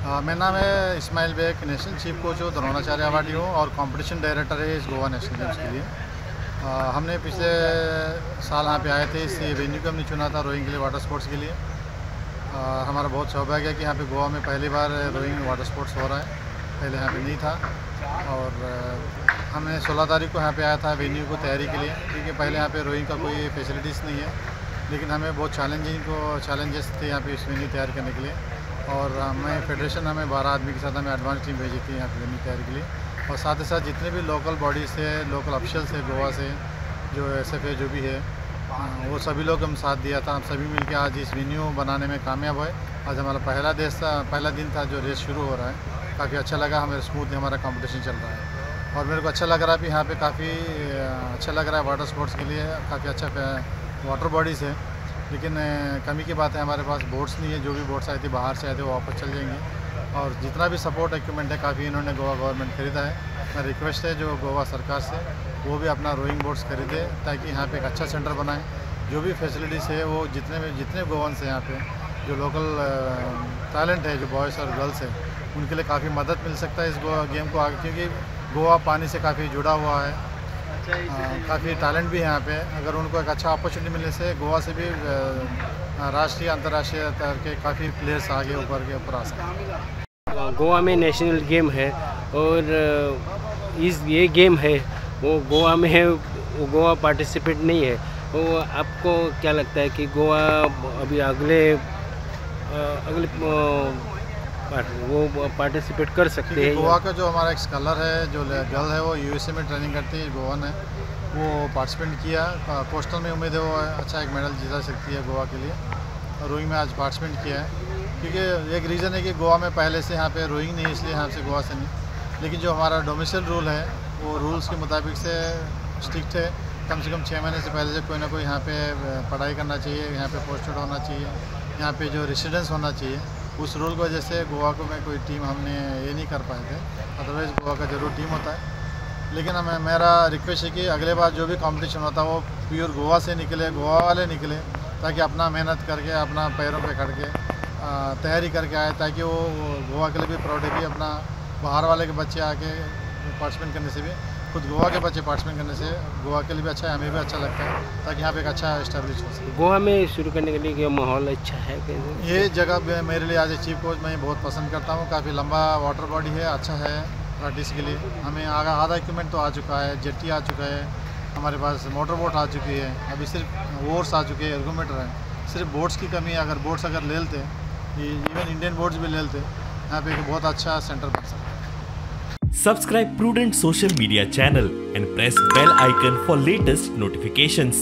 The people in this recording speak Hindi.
मेरा नाम है Ismail Beg, national chief coach हूँ, द्रोणाचार्य अवार्डी हूँ और कंपटीशन डायरेक्टर है इस गोवा नेशनल गेम्स के लिए। हमने पिछले साल यहाँ पे आए थे, इस वेन्यू को हमने चुना था रोइंग के लिए, वाटर स्पोर्ट्स के लिए। हमारा बहुत सौभाग्य है कि यहाँ पे गोवा में पहली बार रोइंग वाटर स्पोर्ट्स हो रहा है, पहले यहाँ पे नहीं था। और हमने 16 तारीख को यहाँ पे आया था वेन्यू को तैयारी के लिए, क्योंकि पहले यहाँ पे रोइंग का कोई फैसिलिटीज़ नहीं है, लेकिन हमें बहुत चैलेंजेस थे यहाँ पे इस वेन्यू तैयार करने के लिए। और हमें फेडरेशन हमें 12 आदमी के साथ हमें एडवांस टीम भेजी थी यहाँ पे वेन्यू तैयारी के लिए। और साथ ही साथ जितने भी लोकल बॉडीज़ है, लोकल ऑफिशियल्स है गोवा से, जो SFA जो भी है, वो सभी लोग हम साथ दिया था। हम सभी मिलकर आज इस वेन्यू बनाने में कामयाब हुए। आज हमारा पहला दिन था जो रेस शुरू हो रहा है, काफ़ी अच्छा लगा, हमें स्मूथली हमारा कंपटीशन चल रहा है। और मेरे को अच्छा लग रहा है कि यहाँ पे काफ़ी अच्छा लग रहा है वाटर स्पोर्ट्स के लिए, काफ़ी अच्छा वाटर बॉडीज़ है। लेकिन कमी की बात है, हमारे पास बोट्स नहीं है। जो भी बोट्स आए थे बाहर से आए थे वो वापस चल जाएंगे। और जितना भी सपोर्ट इक्विपमेंट है काफ़ी इन्होंने गोवा गवर्नमेंट खरीदा है। मेरा रिक्वेस्ट है जो गोवा सरकार से, वो भी अपना रोइंग बोट्स खरीदे ताकि यहाँ पे एक अच्छा सेंटर बनाए। जो भी फैसिलिटीज़ है वो जितने गोवंस हैं यहाँ पे, जो लोकल टैलेंट है, जो बॉयज़ और गर्ल्स है, उनके लिए काफ़ी मदद मिल सकता है इस गेम को आगे, क्योंकि गोवा पानी से काफ़ी जुड़ा हुआ है, काफ़ी टैलेंट भी है यहाँ पे। अगर उनको एक अच्छा अपॉर्चुनिटी मिलने से गोवा से भी राष्ट्रीय अंतर्राष्ट्रीय स्तर के काफ़ी प्लेयर्स आगे ऊपर आ सकते। गोवा में नेशनल गेम है और ये गेम है वो गोवा में है, वो गोवा पार्टिसिपेट नहीं है। वो आपको क्या लगता है कि गोवा अभी अगले वो पार्टिसिपेट कर सकते हैं? गोवा का जो हमारा एक स्कॉलर है, जो गर्ल है, वो USA में ट्रेनिंग करती है, गोवा ने वो पार्टिसिपेट किया। पोस्टल में उम्मीद है वो अच्छा एक मेडल जीता सकती है गोवा के लिए। रोइंग में आज पार्टिसिपेट किया है, क्योंकि एक रीज़न है कि गोवा में पहले से यहाँ पे रोइंग नहीं, इसलिए यहाँ से गोवा से नहीं। लेकिन जो हमारा डोमिसाइल रूल है वो रूल्स के मुताबिक से स्ट्रिक्ट है। कम से कम 6 महीने से पहले से कोई ना कोई यहाँ पे पढ़ाई करना चाहिए, यहाँ पे पोस्टेड होना चाहिए, यहाँ पे जो रेसिडेंस होना चाहिए। उस रूल की वजह से गोवा को में कोई टीम हमने ये नहीं कर पाए थे, अदरवाइज़ गोवा का जरूर टीम होता है। लेकिन मेरा रिक्वेस्ट है कि अगले बार जो भी कंपटीशन होता है वो प्योर गोवा से निकले, गोवा वाले निकले, ताकि अपना मेहनत करके, अपना पैरों पे खड़ के तैयारी करके आए, ताकि वो गोवा के लिए भी प्राउड है कि अपना बाहर वाले के बच्चे आके पार्टिसिपेट करने से भी, खुद गोवा के बच्चे पार्टिसिपेट करने से गोवा के लिए भी अच्छा है, हमें भी अच्छा लगता है, ताकि यहाँ पे एक अच्छा इस्टेब्लिश हो सके। गोवा में शुरू करने के लिए माहौल अच्छा है? ये जगह मेरे लिए आज चीफ कोच मैं बहुत पसंद करता हूँ। काफ़ी लंबा वाटर बॉडी है, अच्छा है प्रैक्टिस के लिए। हमें आधा इक्विपमेंट तो आ चुका है, जेट्टी आ चुका है, हमारे पास मोटर बोट आ चुकी है, अभी सिर्फ ओर्स आ चुके हैं, एर्गोमीटर है, सिर्फ बोट्स की कमी है। अगर बोट्स ले लेते, इवन इंडियन बोट्स भी ले लेते, यहाँ पे एक बहुत अच्छा सेंटर बन सकता है। Subscribe Prudent social media channel and press bell icon for latest notifications.